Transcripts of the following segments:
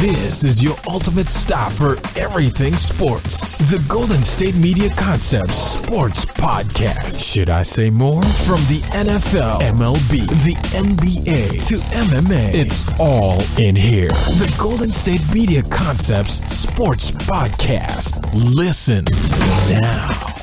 This is your ultimate stop for everything sports. The Golden State Media Concepts Sports Podcast. Should I say more? From the NFL, MLB, the NBA to MMA, it's all in here. The Golden State Media Concepts Sports Podcast. Listen now.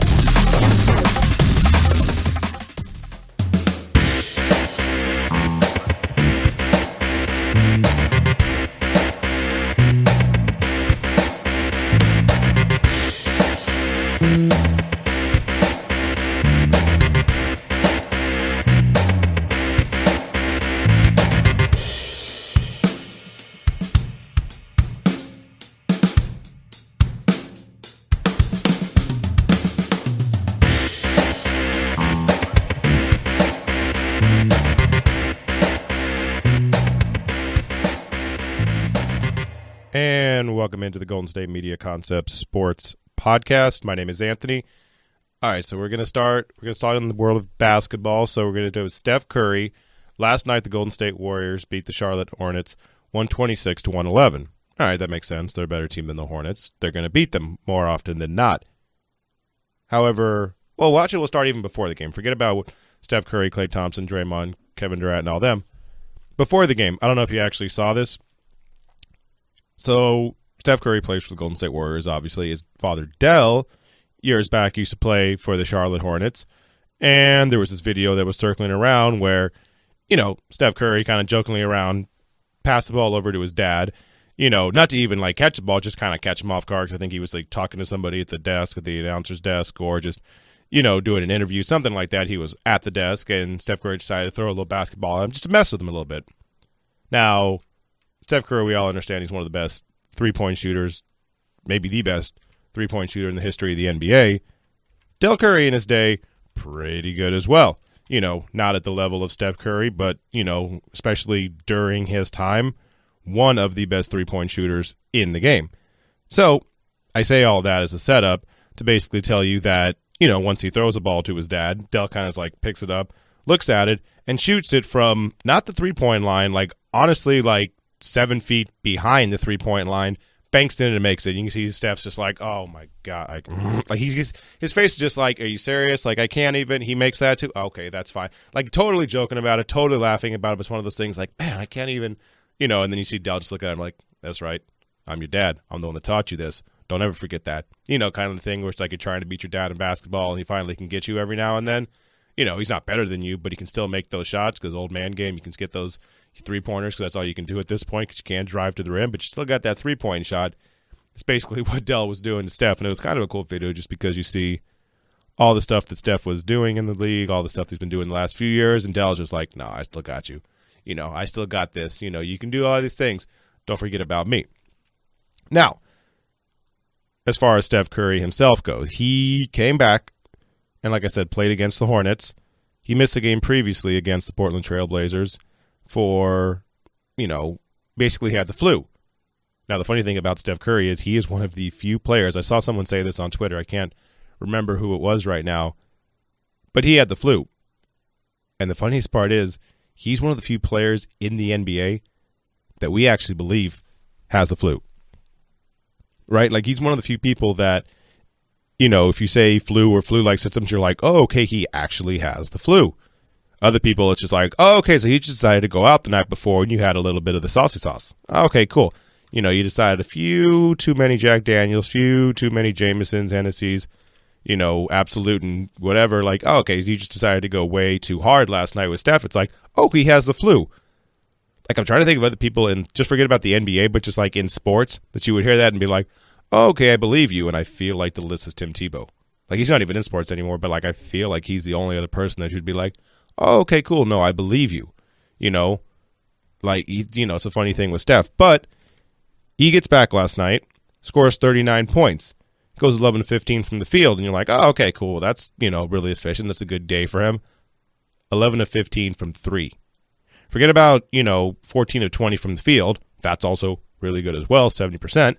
And welcome into the Golden State Media Concepts Sports Podcast. My name is Anthony. All right, so we're going to start in the world of basketball. So we're going to do Steph Curry. Last night, the Golden State Warriors beat the Charlotte Hornets 126-111. All right, that makes sense. They're a better team than the Hornets. They're going to beat them more often than not. However, well, actually, we'll start even before the game. Forget about Steph Curry, Klay Thompson, Draymond, Kevin Durant, and all them. Before the game, I don't know if you actually saw this. So Steph Curry plays for the Golden State Warriors, obviously. His father, Dell, years back used to play for the Charlotte Hornets. And there was this video that was circling around where, you know, Steph Curry kind of jokingly around passed the ball over to his dad, you know, not to even like catch the ball, just kind of catch him off guard because I think he was like talking to somebody at the desk, at the announcer's desk, or just, you know, doing an interview, something like that. He was at the desk and Steph Curry decided to throw a little basketball at him just to mess with him a little bit. Now, Steph Curry, we all understand he's one of the best three-point shooters, maybe the best three-point shooter in the history of the NBA. Del Curry in his day, pretty good as well. You know, not at the level of Steph Curry, but, you know, especially during his time, one of the best three-point shooters in the game. So I say all that as a setup to basically tell you that, you know, once he throws a ball to his dad, Del kind of like picks it up, looks at it, and shoots it from not the three-point line, like honestly like 7 feet behind the three-point line, banks in and makes it. You can see Steph's just like, oh my god, like his face is just like, are you serious? Like I can't even. He makes that too. Okay, that's fine. Like totally joking about it, totally laughing about it. It's one of those things like, man, I can't even, you know. And then you see Del just look at him like, that's right, I'm your dad. I'm the one that taught you this. Don't ever forget that. You know, kind of the thing where it's like you're trying to beat your dad in basketball, and he finally can get you every now and then. You know, he's not better than you, but he can still make those shots because old man game, you can get those three-pointers because that's all you can do at this point because you can't drive to the rim, but you still got that three-point shot. It's basically what Del was doing to Steph, and it was kind of a cool video just because you see all the stuff that Steph was doing in the league, all the stuff he's been doing the last few years, and Del's just like, no, I still got you. You know, I still got this. You know, you can do all these things. Don't forget about me. Now, as far as Steph Curry himself goes, he came back and, like I said, played against the Hornets. He missed a game previously against the Portland Trail Blazers for, you know, basically had the flu. Now, the funny thing about Steph Curry is he is one of the few players. I saw someone say this on Twitter. I can't remember who it was right now, but he had the flu. And the funniest part is he's one of the few players in the NBA that we actually believe has the flu. Right? Like he's one of the few people that, you know, if you say flu or flu-like symptoms, you're like, oh, okay, he actually has the flu. Other people, it's just like, oh, okay, so he just decided to go out the night before and you had a little bit of the saucy sauce. Okay, cool. You know, you decided a few too many Jack Daniels, few too many Jamesons, Hennessy's, you know, Absolute and whatever. Like, oh, okay, you just decided to go way too hard last night with Steph. It's like, oh, he has the flu. Like, I'm trying to think of other people, and just forget about the NBA, but just like in sports, that you would hear that and be like, oh, okay, I believe you. And I feel like the list is Tim Tebow. Like, he's not even in sports anymore, but like, I feel like he's the only other person that should be like, oh, okay, cool. No, I believe you. You know, like, you know, it's a funny thing with Steph, but he gets back last night, scores 39 points, goes 11-15 from the field, and you're like, oh, okay, cool. That's, you know, really efficient. That's a good day for him. 11-15 from three. Forget about, you know, 14 of 20 from the field. That's also really good as well, 70%.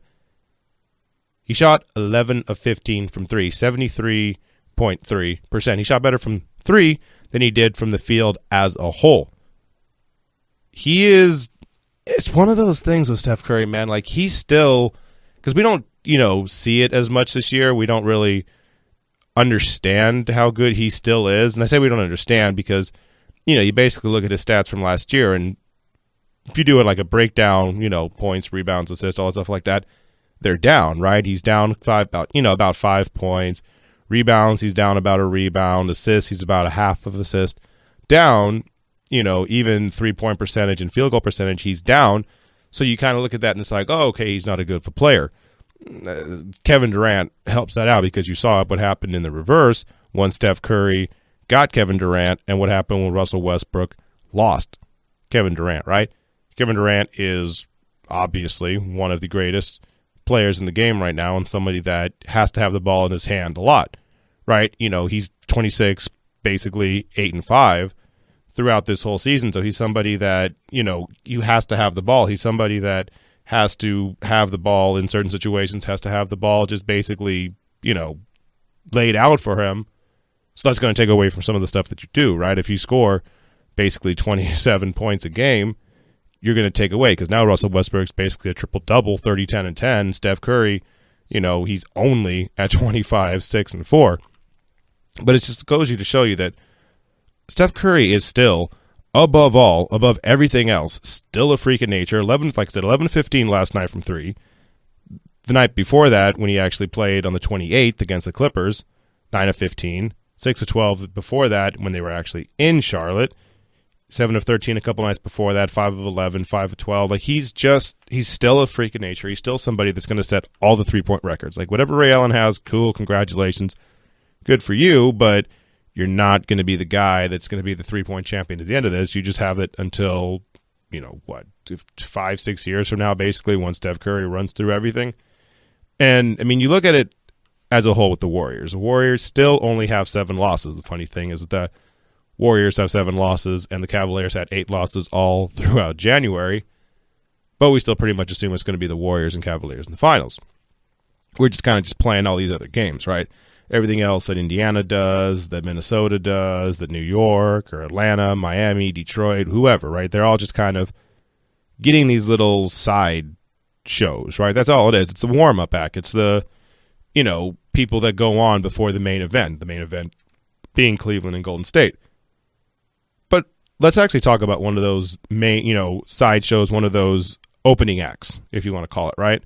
He shot 11 of 15 from three, 73.3%. He shot better from three than he did from the field as a whole. He is it's one of those things with Steph Curry, man. Like, he's still, because we don't, see it as much this year. We don't really understand how good he still is. And I say we don't understand because, you basically look at his stats from last year, and if you do it like a breakdown, points, rebounds, assists, all that stuff like that, they're down, right? He's down about 5 points. Rebounds, he's down about a rebound. Assists, he's about a half of assist. Down, even 3-point percentage and field goal percentage, he's down. So you kind of look at that and it's like, oh, okay, he's not a good player. Kevin Durant helps that out because you saw what happened in the reverse when Steph Curry got Kevin Durant and what happened when Russell Westbrook lost Kevin Durant, right? Kevin Durant is obviously one of the greatest players in the game right now and somebody that has to have the ball in his hand a lot, right? He's 26, basically 8-5 throughout this whole season. So he's somebody that, you has to have the ball. He's somebody that has to have the ball in certain situations, has to have the ball just basically, laid out for him. So that's going to take away from some of the stuff that you do, right? If you score basically 27 points a game, you're going to take away because now Russell Westbrook's basically a triple-double, 30, 10, and 10. Steph Curry, he's only at 25, 6, and 4. But it just goes to show you that Steph Curry is still, above everything else, still a freak of nature. 11-15 last night from 3. The night before that, when he actually played on the 28th against the Clippers, 9-15. 6-12 before that when they were actually in Charlotte. 7-13 a couple nights before that, 5-11, 5-12. Like, he's still a freak of nature. He's still somebody that's going to set all the three-point records. Like, whatever Ray Allen has, cool, congratulations. Good for you, but you're not going to be the guy that's going to be the three-point champion at the end of this. You just have it until, 5-6 years from now, basically, once Steph Curry runs through everything. And, you look at it as a whole with the Warriors. The Warriors still only have 7 losses. The funny thing is that the Warriors have 7 losses, and the Cavaliers had 8 losses all throughout January. But we still pretty much assume it's going to be the Warriors and Cavaliers in the finals. We're just kind of playing all these other games, right? Everything else that Indiana does, that Minnesota does, that New York or Atlanta, Miami, Detroit, whoever, right? They're all just kind of getting these little side shows, right? That's all it is. It's the warm-up act. It's the, people that go on before the main event being Cleveland and Golden State. But let's actually talk about one of those main, side shows, one of those opening acts, if you want to call it, right?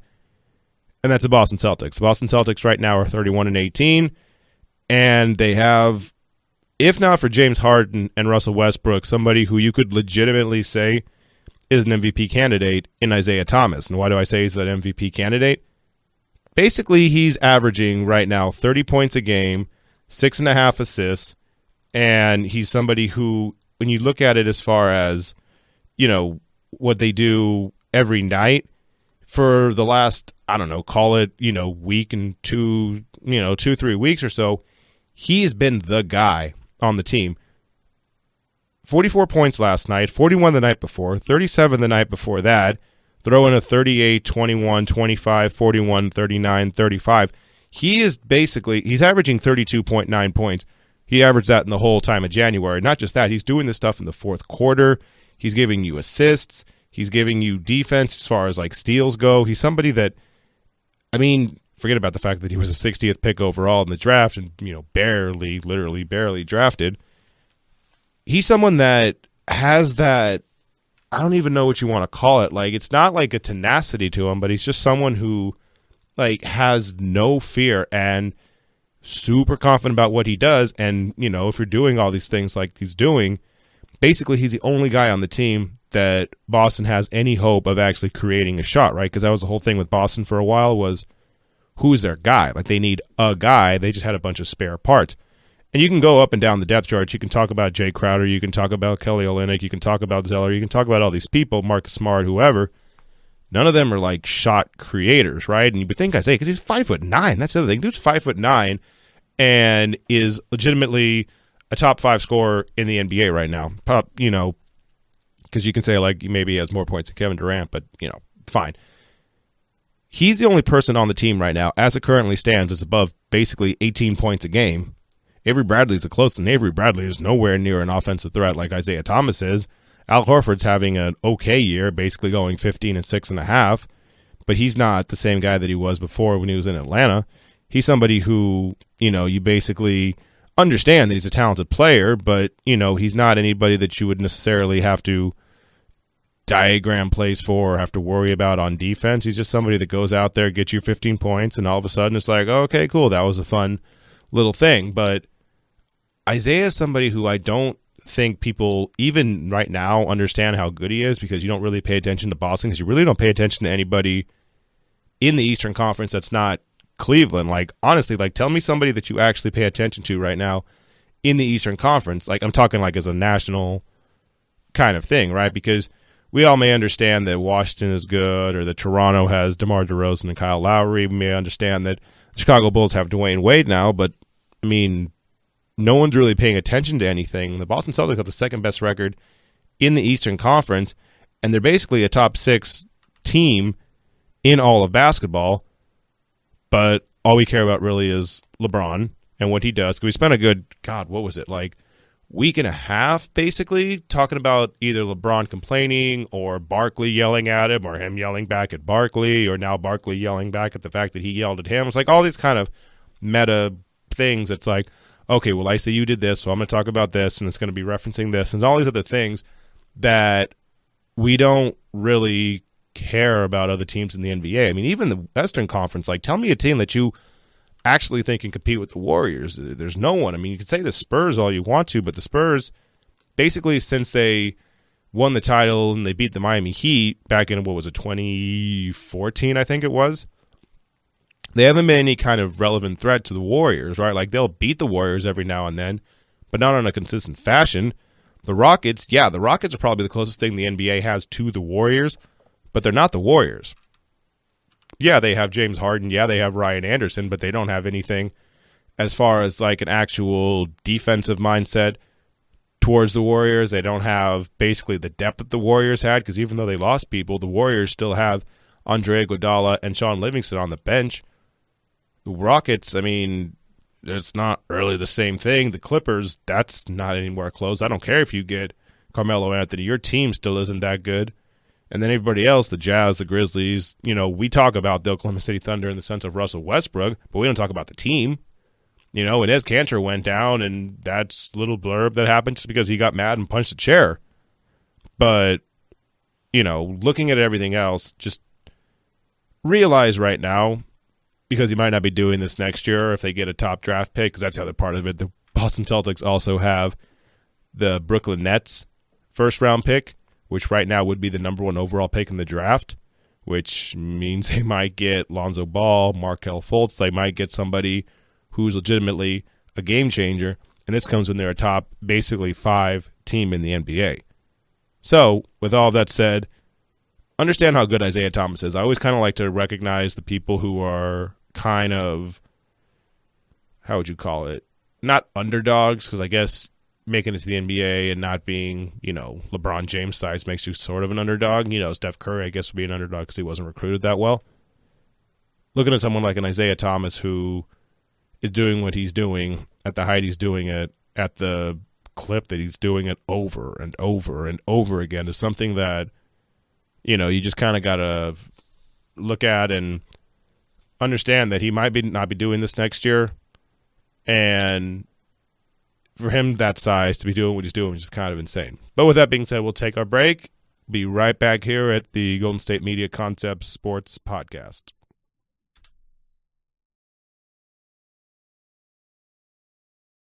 And that's the Boston Celtics. The Boston Celtics right now are 31-18, and they have, if not for James Harden and Russell Westbrook, somebody who you could legitimately say is an MVP candidate in Isaiah Thomas. And why do I say he's that MVP candidate? Basically, he's averaging right now 30 points a game, 6.5 assists, and he's somebody who, when you look at it as far as, what they do every night for the last, call it, week and 2-3 weeks or so, he has been the guy on the team. 44 points last night, 41 the night before, 37 the night before that, throw in a 38, 21, 25, 41, 39, 35. He's averaging 32.9 points. He averaged that in the whole time of January. Not just that, he's doing this stuff in the fourth quarter. He's giving you assists. He's giving you defense as far as like steals go. He's somebody that, forget about the fact that he was a 60th pick overall in the draft and, literally barely drafted. He's someone that has that, I don't even know what you want to call it. Like, it's not like a tenacity to him, but he's just someone who, has no fear and super confident about what he does. And, if you're doing all these things like he's doing, basically he's the only guy on the team that Boston has any hope of actually creating a shot, right? Because that was the whole thing with Boston for a while was who's their guy? Like, they need a guy. They just had a bunch of spare parts. And you can go up and down the depth chart. You can talk about Jay Crowder. You can talk about Kelly Olynyk. You can talk about Zeller. You can talk about all these people, Marcus Smart, whoever. None of them are like shot creators, right? And you would think I say because he's 5'9". That's the other thing. Dude's 5'9" and is legitimately a top 5 scorer in the NBA right now. Because you can say like maybe he has more points than Kevin Durant, but fine. He's the only person on the team right now, as it currently stands, is above basically 18 points a game. Avery Bradley's the closest, and Avery Bradley is nowhere near an offensive threat like Isaiah Thomas is. Al Horford's having an okay year, basically going 15 and 6.5, but he's not the same guy that he was before when he was in Atlanta. He's somebody who, you basically understand that he's a talented player, but, he's not anybody that you would necessarily have to diagram plays for or have to worry about on defense. He's just somebody that goes out there, gets you 15 points, and all of a sudden it's like, oh, okay, cool, that was a fun little thing. But Isaiah is somebody who I don't think people even right now understand how good he is, because you don't really pay attention to Boston, because you really don't pay attention to anybody in the Eastern Conference that's not Cleveland. Like, honestly, like, tell me somebody that you actually pay attention to right now in the Eastern Conference. Like, I'm talking like as a national kind of thing, right? Because we all may understand that Washington is good, or that Toronto has DeMar DeRozan and Kyle Lowry. We may understand that the Chicago Bulls have Dwayne Wade now, but, I mean, no one's really paying attention to anything. The Boston Celtics have the second-best record in the Eastern Conference, and they're basically a top 6 team in all of basketball, but all we care about really is LeBron and what he does. Because we spent a good, week and a half basically talking about either LeBron complaining or Barkley yelling at him, or him yelling back at Barkley, or now Barkley yelling back at the fact that he yelled at him. It's like all these kind of meta things. It's like, okay, well, I say you did this, so I'm going to talk about this, and it's going to be referencing this, and all these other things that we don't really care about other teams in the NBA. I mean, even the Western Conference, like, tell me a team that you actually think can compete with the Warriors. There's no one. I mean, you can say the Spurs all you want to, but the Spurs, basically since they won the title and they beat the Miami Heat back in, 2014, I think it was, they haven't been any kind of relevant threat to the Warriors, right? Like, they'll beat the Warriors every now and then, but not on a consistent fashion. The Rockets are probably the closest thing the NBA has to the Warriors, but they're not the Warriors. Yeah, they have James Harden. Yeah, they have Ryan Anderson, but they don't have anything as far as like an actual defensive mindset towards the Warriors. They don't have basically the depth that the Warriors had, because even though they lost people, the Warriors still have Andre Iguodala and Sean Livingston on the bench. The Rockets, I mean, it's not really the same thing. The Clippers, that's not anywhere close. I don't care if you get Carmelo Anthony. Your team still isn't that good. And then everybody else, the Jazz, the Grizzlies, we talk about the Oklahoma City Thunder in the sense of Russell Westbrook, but we don't talk about the team. And Enes Kanter went down, and that's a little blurb that happened just because he got mad and punched a chair. But, looking at everything else, just realize right now, because you might not be doing this next year if they get a top draft pick, because that's the other part of it. The Boston Celtics also have the Brooklyn Nets first-round pick, which right now would be the number 1 overall pick in the draft, which means they might get Lonzo Ball, Markelle Fultz. They might get somebody who's legitimately a game changer, and this comes when they're a top, basically 5 team in the NBA. So, with all that said, understand how good Isaiah Thomas is. I always kind of like to recognize the people who are kind of, how would you call it, not underdogs, because I guess making it to the NBA and not being, LeBron James size makes you sort of an underdog. Steph Curry, I guess, would be an underdog because he wasn't recruited that well. Looking at someone like an Isaiah Thomas who is doing what he's doing at the height he's doing it, at the clip that he's doing it over and over and over again, is something that, you just kind of got to look at and understand that he might not be doing this next year. And for him that size to be doing what he's doing is just kind of insane. But with that being said, we'll take our break. Be right back here at the Golden State Media Concepts Sports Podcast.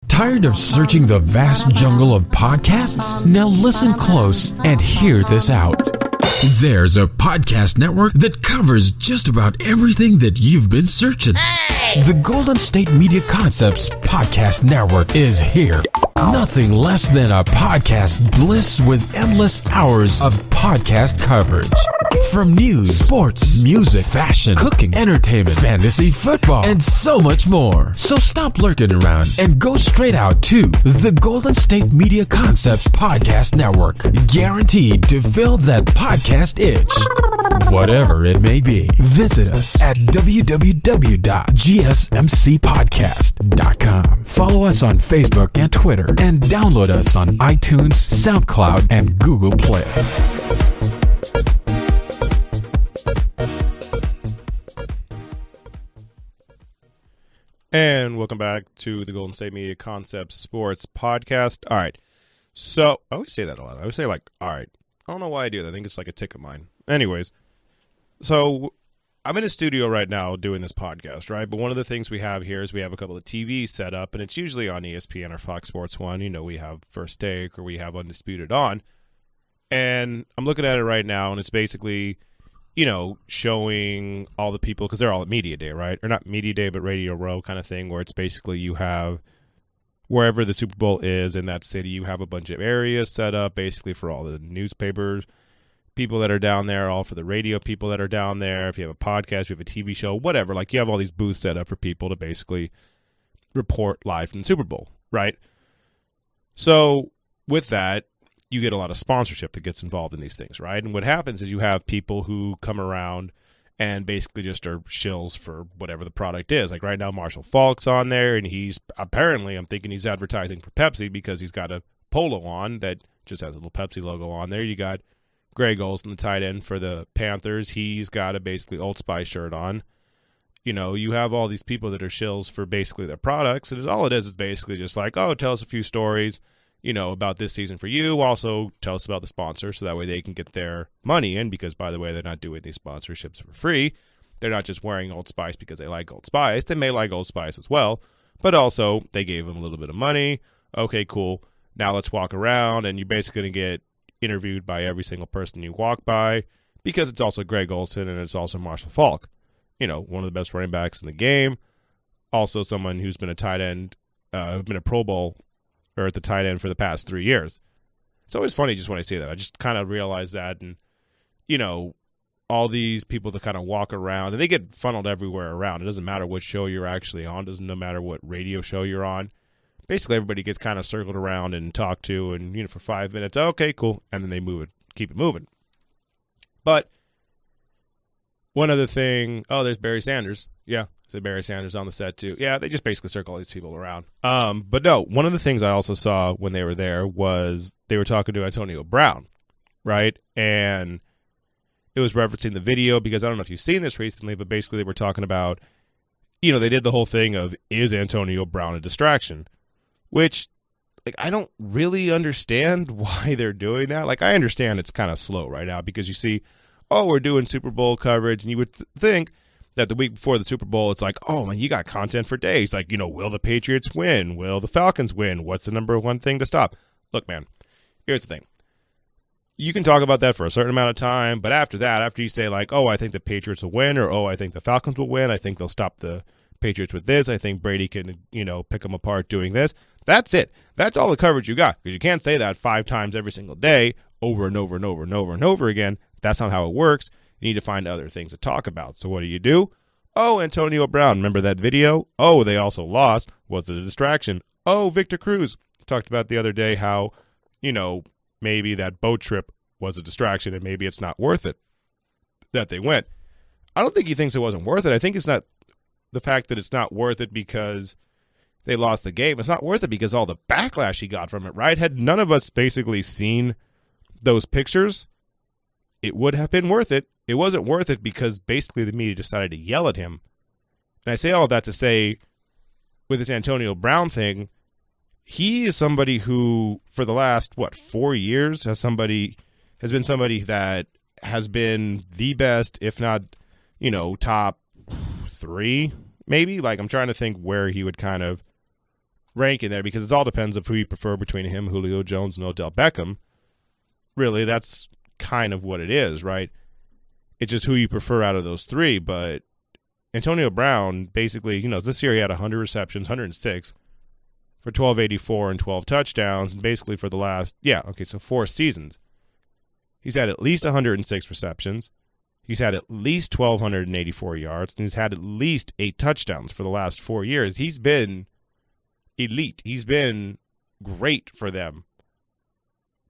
Tired of searching the vast jungle of podcasts? Now listen close and hear this out. There's a podcast network that covers just about everything that you've been searching. Hey! The Golden State Media Concepts Podcast Network is here. Nothing less than a podcast bliss with endless hours of podcast coverage. From news, sports, music, fashion, cooking, entertainment, fantasy, football, and so much more. So stop lurking around and go straight out to the Golden State Media Concepts Podcast Network. Guaranteed to fill that podcast itch. Whatever it may be. Visit us at www.gsmcpodcast.com. Follow us on Facebook and Twitter, and download us on iTunes, SoundCloud, and Google Play. And welcome back to the Golden State Media Concepts Sports Podcast. All right. So, I always say that a lot. I always say, like, all right. I don't know why I do that. I think it's like a tick of mine. Anyways, so I'm in a studio right now doing this podcast, right? But one of the things we have here is we have a couple of TVs set up, and it's usually on ESPN or Fox Sports 1. You know, we have First Take or we have Undisputed on. And I'm looking at it right now, and it's basically, you know, showing all the people, because they're all at Media Day, right? Or not Media Day, but Radio Row kind of thing, where it's basically you have wherever the Super Bowl is in that city, you have a bunch of areas set up basically for all the newspapers, people that are down there, all for the radio people that are down there. If you have a podcast, you have a TV show, whatever, like you have all these booths set up for people to basically report live from the Super Bowl, right? So with that, you get a lot of sponsorship that gets involved in these things, right? And what happens is you have people who come around and basically just are shills for whatever the product is. Like right now, Marshall Faulk's on there, and he's apparently, I'm thinking he's advertising for Pepsi because he's got a polo on that just has a little Pepsi logo on there. You got Greg Olsen, the tight end for the Panthers. He's got a basically Old Spice shirt on. You know, you have all these people that are shills for basically their products, and all it is basically just like, oh, tell us a few stories, you know, about this season for you. Also, tell us about the sponsor so that way they can get their money in because, by the way, they're not doing these sponsorships for free. They're not just wearing Old Spice because they like Old Spice. They may like Old Spice as well, but also they gave them a little bit of money. Okay, cool. Now let's walk around, and you're basically going to get interviewed by every single person you walk by because it's also Greg Olsen and it's also Marshall Faulk. You know, one of the best running backs in the game. Also someone who's been a tight end, been a Pro Bowl or at the tight end for the past 3 years. It's always funny just when I say that. I just kind of realize that, and, you know, all these people that kind of walk around, and they get funneled everywhere around. It doesn't matter what show you're actually on. It doesn't no matter what radio show you're on. Basically, everybody gets kind of circled around and talked to, and, you know, for 5 minutes, okay, cool, and then they move it, keep it moving. But one other thing, oh, there's Barry Sanders. Yeah, so Barry Sanders on the set too. Yeah, they just basically circle all these people around. But no, one of the things I also saw when they were there was they were talking to Antonio Brown, right? And it was referencing the video because I don't know if you've seen this recently, but basically they were talking about, you know, they did the whole thing of, is Antonio Brown a distraction? Which, like, I don't really understand why they're doing that. Like, I understand it's kind of slow right now because you see, oh, we're doing Super Bowl coverage, and you would think that the week before the Super Bowl, it's like, oh, man, you got content for days. Like, you know, will the Patriots win? Will the Falcons win? What's the number one thing to stop? Look, man, here's the thing. You can talk about that for a certain amount of time, but after that, after you say, like, oh, I think the Patriots will win, or, oh, I think the Falcons will win, I think they'll stop the Patriots with this, I think Brady can, you know, pick them apart doing this. That's it. That's all the coverage you got, because you can't say that 5 times every single day over and over and over and over and over again. That's not how it works. You need to find other things to talk about. So what do? Oh, Antonio Brown. Remember that video? Oh, they also lost. Was it a distraction? Oh, Victor Cruz. Talked about the other day how, you know, maybe that boat trip was a distraction and maybe it's not worth it that they went. I don't think he thinks it wasn't worth it. I think it's not the fact that it's not worth it because they lost the game. It's not worth it because all the backlash he got from it, right? Had none of us basically seen those pictures, it would have been worth it. It wasn't worth it because basically the media decided to yell at him. And I say all of that to say, with this Antonio Brown thing, he is somebody who, for the last, 4 years, has been somebody that has been the best, if not, you know, top 3, maybe. Like, I'm trying to think where he would kind of rank in there because it all depends of who you prefer between him, Julio Jones, and Odell Beckham. Really, that's kind of what it is, right? It's just who you prefer out of those 3, but Antonio Brown, basically, you know, this year he had 100 receptions, 106 for 1284 and 12 touchdowns, and basically for the last, 4 seasons, he's had at least 106 receptions, He's had at least 1,284 yards, and he's had at least 8 touchdowns for the last 4 years. He's been elite. He's been great for them.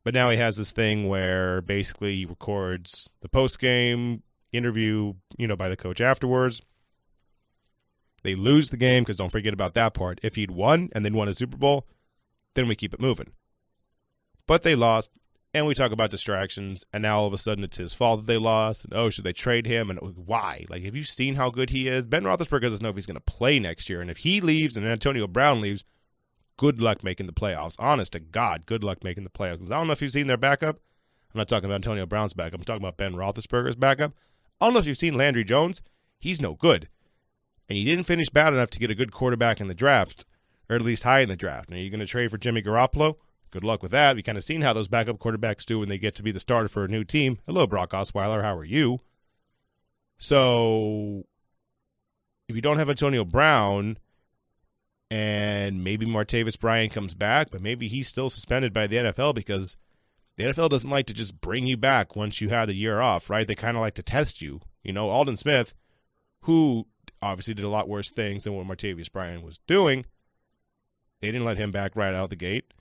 But now he has this thing where basically he records the post-game interview, by the coach afterwards. They lose the game, because don't forget about that part. If he'd won and then won a Super Bowl, then we keep it moving. But they lost, and we talk about distractions, and now all of a sudden it's his fault that they lost. And, should they trade him? And why? Like, have you seen how good he is? Ben Roethlisberger doesn't know if he's going to play next year. And if he leaves and Antonio Brown leaves, good luck making the playoffs. Honest to God, good luck making the playoffs. Because I don't know if you've seen their backup. I'm not talking about Antonio Brown's backup. I'm talking about Ben Roethlisberger's backup. I don't know if you've seen Landry Jones. He's no good. And he didn't finish bad enough to get a good quarterback in the draft, or at least high in the draft. And are you going to trade for Jimmy Garoppolo? Good luck with that. You've kind of seen how those backup quarterbacks do when they get to be the starter for a new team. Hello, Brock Osweiler. How are you? So, if you don't have Antonio Brown, and maybe Martavis Bryant comes back, but maybe he's still suspended by the NFL because the NFL doesn't like to just bring you back once you had a year off, right? They kind of like to test you. Aldon Smith, who obviously did a lot worse things than what Martavis Bryant was doing, they didn't let him back right out the gate.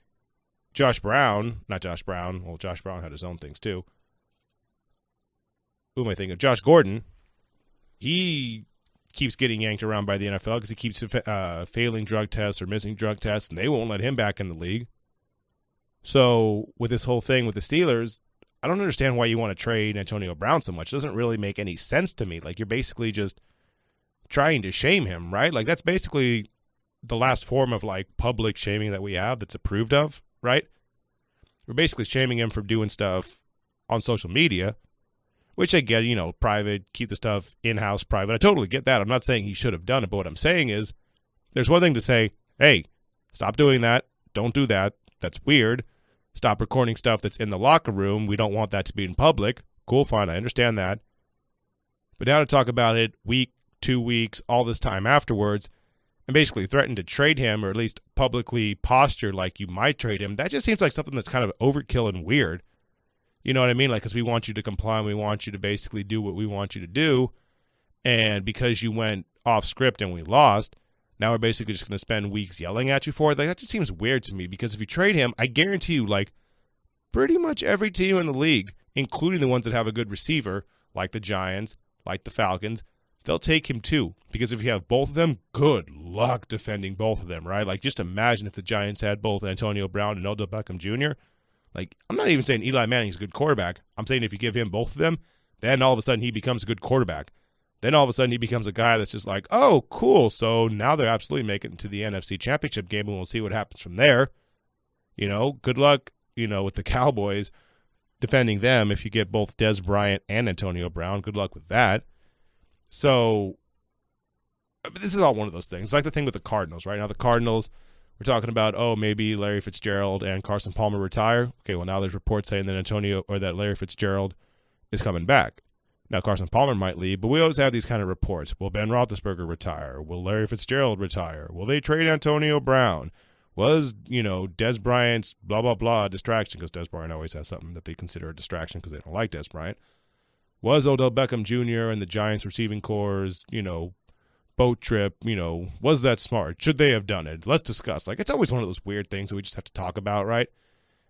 Josh Brown had his own things too. Who am I thinking of? Josh Gordon, he keeps getting yanked around by the NFL because he keeps failing drug tests or missing drug tests, and they won't let him back in the league. So with this whole thing with the Steelers, I don't understand why you want to trade Antonio Brown so much. It doesn't really make any sense to me. Like, you're basically just trying to shame him, right? Like, that's basically the last form of, like, public shaming that we have that's approved of, right? We're basically shaming him for doing stuff on social media, which I get, private, keep the stuff in-house private. I totally get that. I'm not saying he should have done it, but what I'm saying is there's one thing to say, hey, stop doing that. Don't do that. That's weird. Stop recording stuff that's in the locker room. We don't want that to be in public. Cool, fine. I understand that. But now to talk about it week, 2 weeks, all this time afterwards, and basically threaten to trade him or at least publicly posture like you might trade him, that just seems like something that's kind of overkill and weird. You know what I mean? Like, because we want you to comply and we want you to basically do what we want you to do. And because you went off script and we lost, now we're basically just going to spend weeks yelling at you for it. Like, that just seems weird to me because if you trade him, I guarantee you, like, pretty much every team in the league, including the ones that have a good receiver, like the Giants, like the Falcons, they'll take him too. Because if you have both of them, good luck defending both of them, right? Like, just imagine if the Giants had both Antonio Brown and Odell Beckham Jr. Like, I'm not even saying Eli Manning's a good quarterback. I'm saying if you give him both of them, then all of a sudden he becomes a good quarterback. Then all of a sudden he becomes a guy that's just like, oh, cool. So now they're absolutely making it to the NFC Championship game, and we'll see what happens from there. Good luck, with the Cowboys defending them if you get both Des Bryant and Antonio Brown. Good luck with that. So this is all one of those things. It's like the thing with the Cardinals, right? Now the Cardinals, we're talking about, maybe Larry Fitzgerald and Carson Palmer retire. Okay, well, now there's reports saying that Larry Fitzgerald is coming back. Now, Carson Palmer might leave, but we always have these kind of reports. Will Ben Roethlisberger retire? Will Larry Fitzgerald retire? Will they trade Antonio Brown? Was, Des Bryant's blah, blah, blah distraction, because Des Bryant always has something that they consider a distraction because they don't like Des Bryant. Was Odell Beckham Jr. and the Giants receiving corps', boat trip, was that smart? Should they have done it? Let's discuss. Like, it's always one of those weird things that we just have to talk about, right?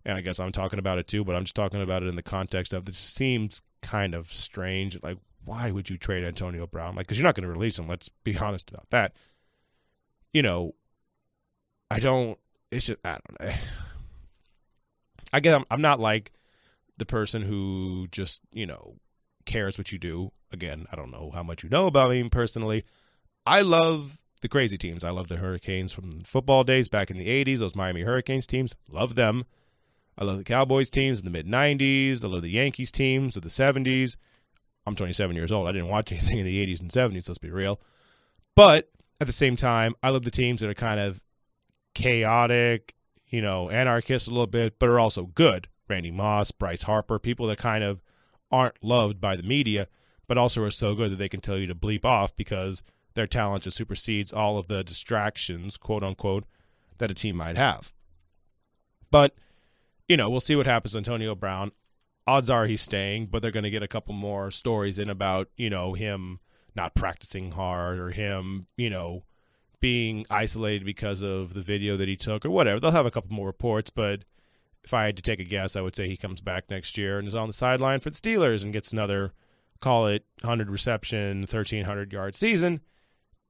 And I guess I'm talking about it too, but I'm just talking about it in the context of this seems kind of strange. Like, why would you trade Antonio Brown? Like, because you're not going to release him. Let's be honest about that. I don't know. I guess I'm not like the person who just, cares what you do. Again, I don't know how much you know about me personally. I love the crazy teams. I love the Hurricanes from football days back in the 80s, those Miami Hurricanes teams. Love them. I love the Cowboys teams in the mid-90s. I love the Yankees teams of the 70s. I'm 27 years old. I didn't watch anything in the 80s and 70s, let's be real. But at the same time, I love the teams that are kind of chaotic, anarchist a little bit, but are also good. Randy Moss, Bryce Harper, people that kind of aren't loved by the media, but also are so good that they can tell you to bleep off because their talent just supersedes all of the distractions, quote unquote, that a team might have. But, we'll see what happens to Antonio Brown. odds are he's staying, but they're going to get a couple more stories in about, him not practicing hard or him, being isolated because of the video that he took or whatever. They'll have a couple more reports, but if I had to take a guess, I would say he comes back next year and is on the sideline for the Steelers and gets another, call it 100 reception, 1,300-yard season.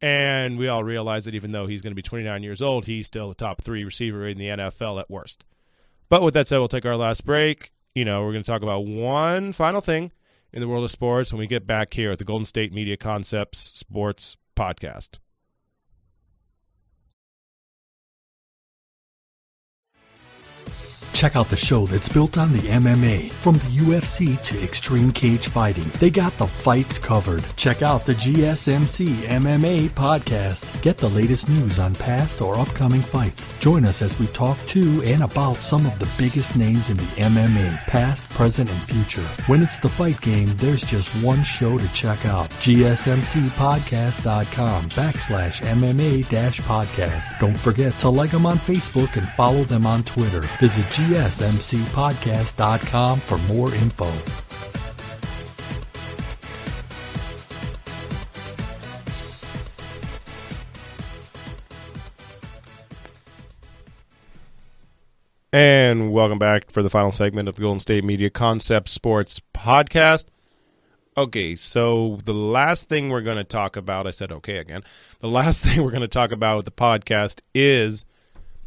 And we all realize that even though he's going to be 29 years old, he's still a top 3 receiver in the NFL at worst. But with that said, we'll take our last break. We're going to talk about one final thing in the world of sports when we get back here at the Golden State Media Concepts Sports Podcast. Check out the show that's built on the MMA. From the UFC to extreme cage fighting, they got the fights covered. Check out the GSMC MMA podcast. Get the latest news on past or upcoming fights. Join us as we talk to and about some of the biggest names in the MMA, past, present, and future. When it's the fight game, there's just one show to check out. GSMCpodcast.com/MMA-podcast. Don't forget to like them on Facebook and follow them on Twitter. Visit GSMCpodcast.com for more info. And welcome back for the final segment of the Golden State Media Concepts Sports Podcast. Okay, so the last thing we're going to talk about, I said okay again. The last thing we're going to talk about with the podcast is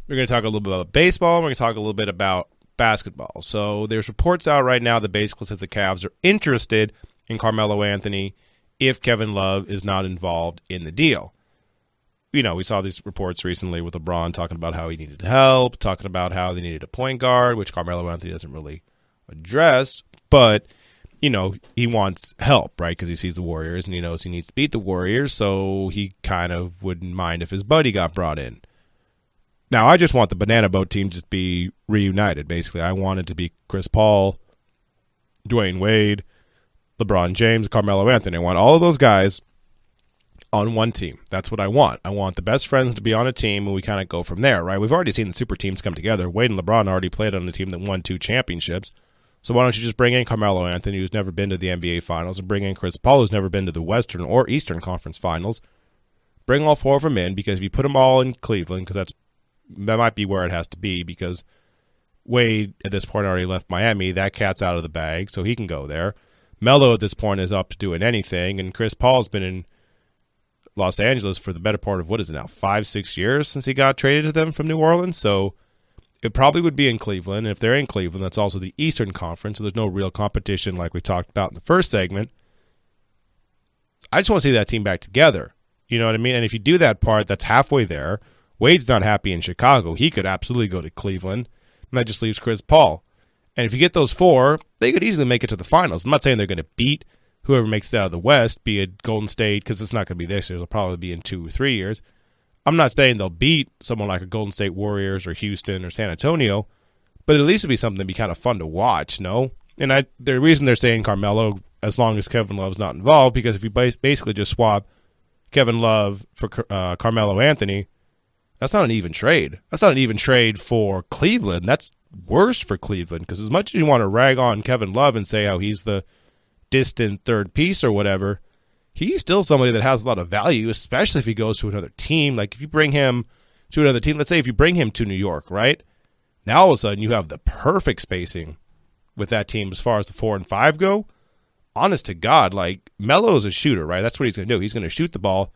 we're going to talk a little bit about baseball, and we're going to talk a little bit about basketball. So there's reports out right now that basically says the Cavs are interested in Carmelo Anthony if Kevin Love is not involved in the deal. We saw these reports recently with LeBron talking about how he needed help, talking about how they needed a point guard, which Carmelo Anthony doesn't really address, but he wants help, right? Because he sees the Warriors and he knows he needs to beat the Warriors, so he kind of wouldn't mind if his buddy got brought in. Now, I just want the Banana Boat team to be reunited, basically. I want it to be Chris Paul, Dwayne Wade, LeBron James, Carmelo Anthony. I want all of those guys on one team. That's what I want. I want the best friends to be on a team, and we kind of go from there, right? We've already seen the super teams come together. Wade and LeBron already played on a team that won 2 championships. So why don't you just bring in Carmelo Anthony, who's never been to the NBA Finals, and bring in Chris Paul, who's never been to the Western or Eastern Conference Finals. Bring all 4 of them in, because if you put them all in Cleveland, because that might be where it has to be, because Wade at this point already left Miami. That cat's out of the bag, so he can go there. Melo at this point is up to doing anything, and Chris Paul's been in Los Angeles for the better part of, 5-6 years since he got traded to them from New Orleans, so it probably would be in Cleveland. And if they're in Cleveland, that's also the Eastern Conference, so there's no real competition like we talked about in the first segment. I just want to see that team back together. You know what I mean? And if you do that part, that's halfway there. Wade's not happy in Chicago. He could absolutely go to Cleveland, and that just leaves Chris Paul. And if you get those 4, they could easily make it to the finals. I'm not saying they're going to beat whoever makes it out of the West, be it Golden State, because it's not going to be this year. It'll probably be in 2 or 3 years. I'm not saying they'll beat someone like a Golden State Warriors or Houston or San Antonio, but at least it'd be something that'd be kind of fun to watch, no? And the reason they're saying Carmelo, as long as Kevin Love's not involved, because if you basically just swap Kevin Love for Carmelo Anthony, that's not an even trade. That's not an even trade for Cleveland. That's worse for Cleveland, because as much as you want to rag on Kevin Love and say how he's the distant third piece or whatever, he's still somebody that has a lot of value, especially if he goes to another team. Like if you bring him to another team, let's say if you bring him to New York, right? Now all of a sudden you have the perfect spacing with that team as far as the 4 and 5 go. Honest to God, like Melo's a shooter, right? That's what he's going to do. He's going to shoot the ball.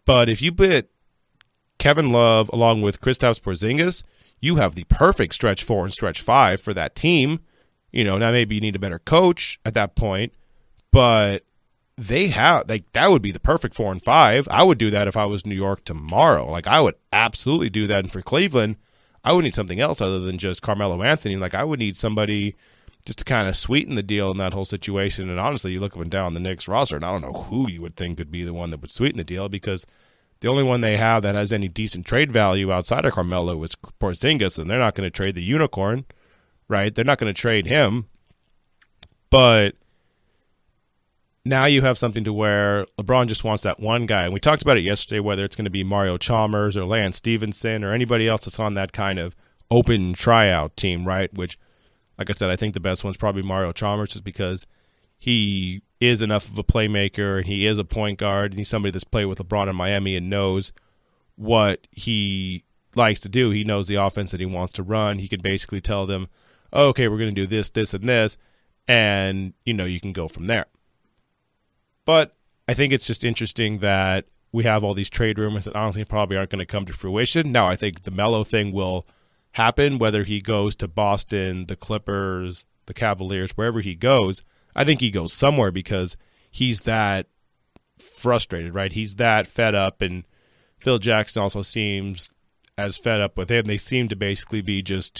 But if you put Kevin Love along with Kristaps Porzingis, you have the perfect stretch 4 and stretch 5 for that team. Now maybe you need a better coach at that point, but they have, that would be the perfect 4 and 5. I would do that if I was New York tomorrow. I would absolutely do that. And for Cleveland, I would need something else other than just Carmelo Anthony. I would need somebody just to kind of sweeten the deal in that whole situation. And honestly, you look up and down the Knicks roster, and I don't know who you would think would be the one that would sweeten the deal, because the only one they have that has any decent trade value outside of Carmelo is Porzingis, and they're not going to trade the unicorn, right? They're not going to trade him. But now you have something to where LeBron just wants that one guy. And we talked about it yesterday, whether it's going to be Mario Chalmers or Lance Stevenson or anybody else that's on that kind of open tryout team, right? Which Like I said, I think the best one's probably Mario Chalmers, just because he is enough of a playmaker and he is a point guard and he's somebody that's played with LeBron in Miami and knows what he likes to do. He knows the offense that he wants to run. He can basically tell them, oh, okay, we're going to do this, this, and this, and, you can go from there. But I think it's just interesting that we have all these trade rumors that honestly probably aren't going to come to fruition. Now, I think the Melo thing will happen, whether he goes to Boston, the Clippers, the Cavaliers, wherever he goes. I think he goes somewhere because he's that frustrated, right? He's that fed up, and Phil Jackson also seems as fed up with him. They seem to basically be just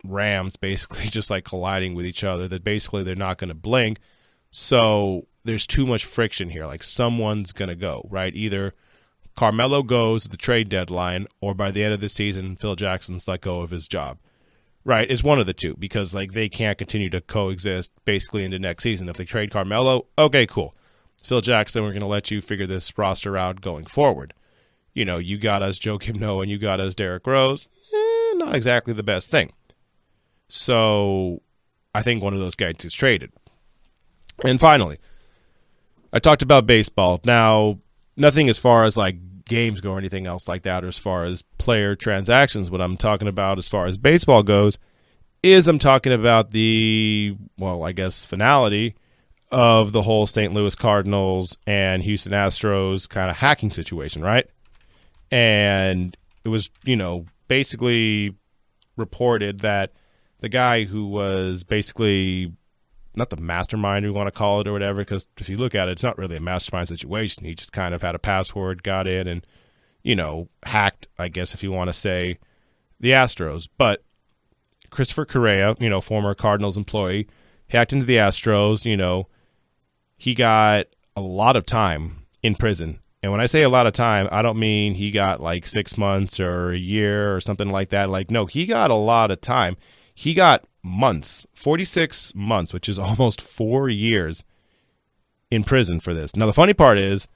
rams, basically just like colliding with each other, that basically they're not going to blink. So there's too much friction here. Like, someone's going to go, right? Either Carmelo goes at the trade deadline, or by the end of the season, Phil Jackson's let go of his job. Right, it's one of the two, because they can't continue to coexist basically into next season. If they trade Carmelo, okay, cool. Phil Jackson, we're going to let you figure this roster out going forward. You got us Joakim Noah and you got us Derrick Rose. Not exactly the best thing. So I think one of those guys is traded. And finally, I talked about baseball. Now, nothing as far as games go or anything else like that, or as far as player transactions. What I'm talking about as far as baseball goes is I'm talking about the, finality of the whole St. Louis Cardinals and Houston Astros kind of hacking situation, right? And it was, basically reported that the guy who was basically not the mastermind we want to call it or whatever, because if you look at it, it's not really a mastermind situation. He just kind of had a password, got in, and, hacked, I guess, if you want to say, the Astros. But Christopher Correa, former Cardinals employee, hacked into the Astros. He got a lot of time in prison. And when I say a lot of time, I don't mean he got 6 months or a year or something like that. No, he got a lot of time. He got months, 46 months, which is almost 4 years in prison for this. Now, the funny part is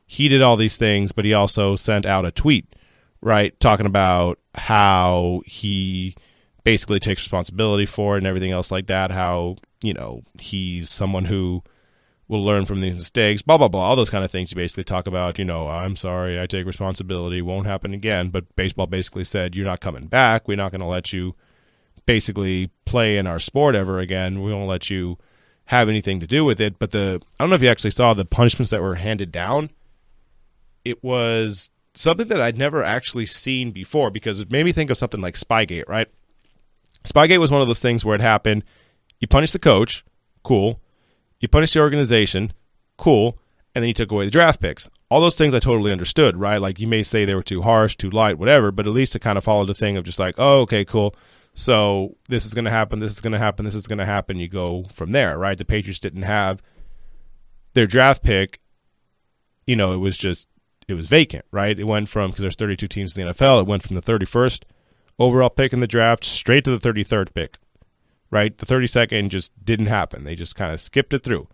he did all these things, but he also sent out a tweet, right, talking about how he basically takes responsibility for it and everything else like that, how, he's someone who will learn from these mistakes, blah, blah, blah, all those kind of things you basically talk about, I'm sorry, I take responsibility, won't happen again. But baseball basically said, you're not coming back. We're not going to let you basically play in our sport ever again. We won't let you have anything to do with it. But I don't know if you actually saw the punishments that were handed down. It was something that I'd never actually seen before, because it made me think of something like Spygate, right? Spygate was one of those things where it happened. You punish the coach, cool. You punish the organization, cool. And then you took away the draft picks. All those things I totally understood, right? You may say they were too harsh, too light, whatever, but at least it kind of followed the thing of just oh, okay, cool. So this is going to happen, this is going to happen, this is going to happen. You go from there, right? The Patriots didn't have their draft pick. It was vacant, right? It went from, because there's 32 teams in the NFL, it went from the 31st overall pick in the draft straight to the 33rd pick, right? The 32nd just didn't happen. They just kind of skipped it through.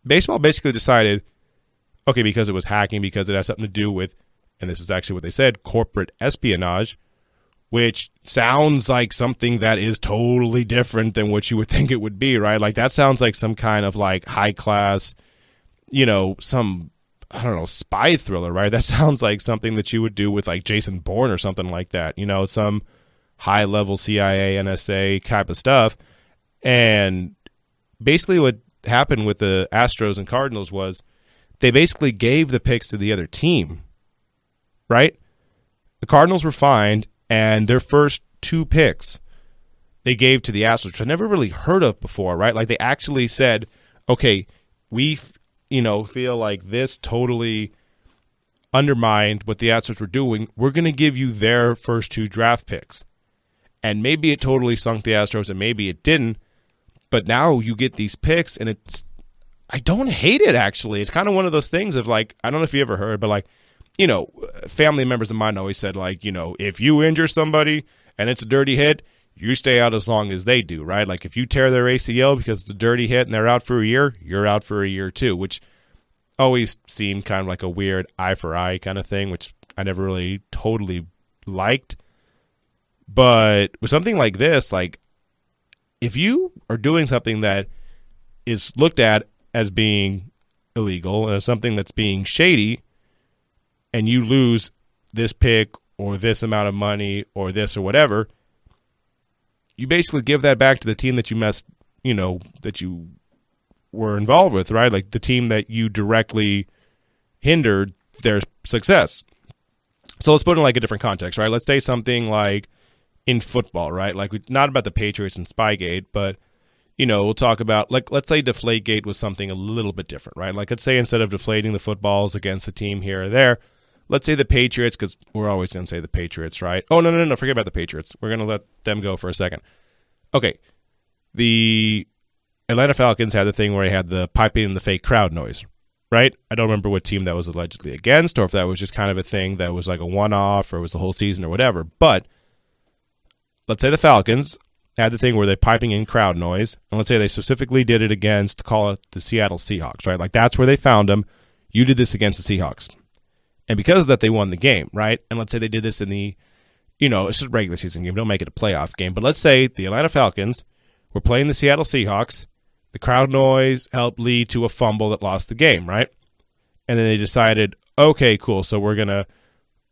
Baseball basically decided, okay, because it was hacking, because it has something to do with, and this is actually what they said, corporate espionage, which sounds like something that is totally different than what you would think it would be, right? That sounds like some kind of high class, some, I don't know, spy thriller, right? That sounds like something that you would do with Jason Bourne or something like that, some high level CIA, NSA type of stuff. And basically what happened with the Astros and Cardinals was they basically gave the picks to the other team, right? The Cardinals were fined, and their first 2 picks they gave to the Astros, which I've never really heard of before, right? They actually said, okay, we feel like this totally undermined what the Astros were doing. We're going to give you their first 2 draft picks. And maybe it totally sunk the Astros, and maybe it didn't. But now you get these picks, and I don't hate it, actually. It's kind of one of those things of I don't know if you ever heard, but family members of mine always said, if you injure somebody and it's a dirty hit, you stay out as long as they do, right? If you tear their ACL because it's a dirty hit and they're out for a year, you're out for a year too, which always seemed kind of like a weird eye for eye kind of thing, which I never really totally liked. But with something like this, like if you are doing something that is looked at as being illegal and as something that's being shady, and you lose this pick or this amount of money or this or whatever, you basically give that back to the team that you that you were involved with, right? Like the team that you directly hindered their success. So let's put it in like a different context, right? Let's say something like in football, right? Like not about the Patriots and Spygate, but we'll talk about like, let's say Deflategate was something a little bit different, right? Like let's say instead of deflating the footballs against a team here or there, let's say the Patriots, because we're always going to say the Patriots, right? Oh, no, forget about the Patriots. We're going to let them go for a second. Okay, the Atlanta Falcons had the thing where they had the piping and the fake crowd noise, right? I don't remember what team that was allegedly against, or if that was just kind of a thing that was like a one-off, or it was the whole season or whatever. But let's say the Falcons had the thing where they're piping in crowd noise, and let's say they specifically did it against, call it the Seattle Seahawks, right? Like that's where they found them. You did this against the Seahawks. And because of that, they won the game, right? And let's say they did this in the, it's a regular season game. Don't make it a playoff game. But let's say the Atlanta Falcons were playing the Seattle Seahawks. The crowd noise helped lead to a fumble that lost the game, right? And then they decided, okay, cool, so we're going to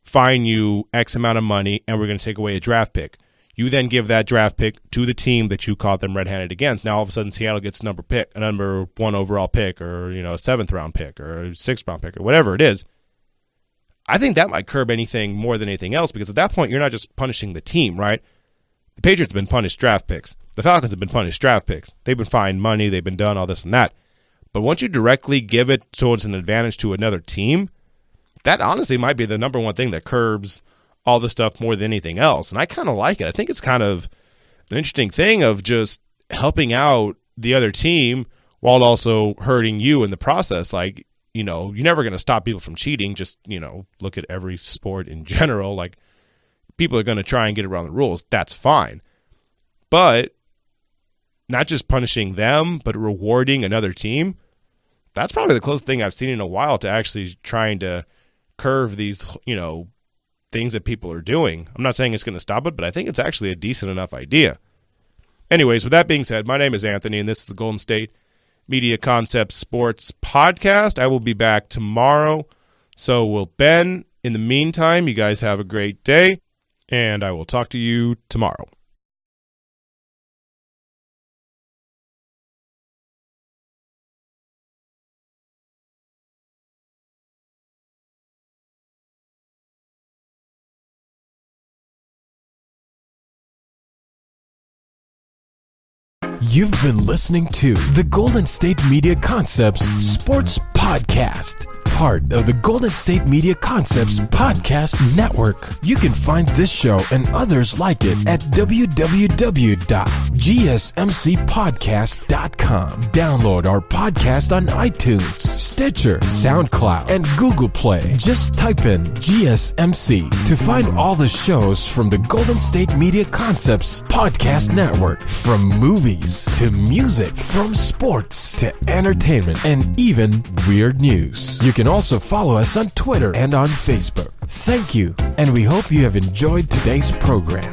fine you X amount of money, and we're going to take away a draft pick. You then give that draft pick to the team that you caught them red-handed against. Now all of a sudden Seattle gets a number 1 overall pick, or a 7th round pick, or a 6th round pick, or whatever it is. I think that might curb anything more than anything else, because at that point you're not just punishing the team, right? The Patriots have been punished draft picks. The Falcons have been punished draft picks. They've been fined money. They've been done all this and that. But once you directly give it so it's an advantage to another team, that honestly might be the number one thing that curbs all this stuff more than anything else. And I kind of like it. I think it's kind of an interesting thing of just helping out the other team while also hurting you in the process. Like, you're never going to stop people from cheating. Just, look at every sport in general. Like, people are going to try and get around the rules. That's fine. But not just punishing them, but rewarding another team, that's probably the closest thing I've seen in a while to actually trying to curve these, things that people are doing. I'm not saying it's going to stop it, but I think it's actually a decent enough idea. Anyways, with that being said, my name is Anthony, and this is the Golden State Media Concepts Sports Podcast. I will be back tomorrow. So will Ben. In the meantime, you guys have a great day, and I will talk to you tomorrow. You've been listening to the Golden State Media Concepts Sports Podcast, part of the Golden State Media Concepts Podcast Network. You can find this show and others like it at www.gsmcpodcast.com. Download our podcast on iTunes, Stitcher, SoundCloud, and Google Play. Just type in GSMC to find all the shows from the Golden State Media Concepts Podcast Network, from movies to music, from sports to entertainment, and even weird news. You can also follow us on Twitter and on Facebook. Thank you, and we hope you have enjoyed today's program.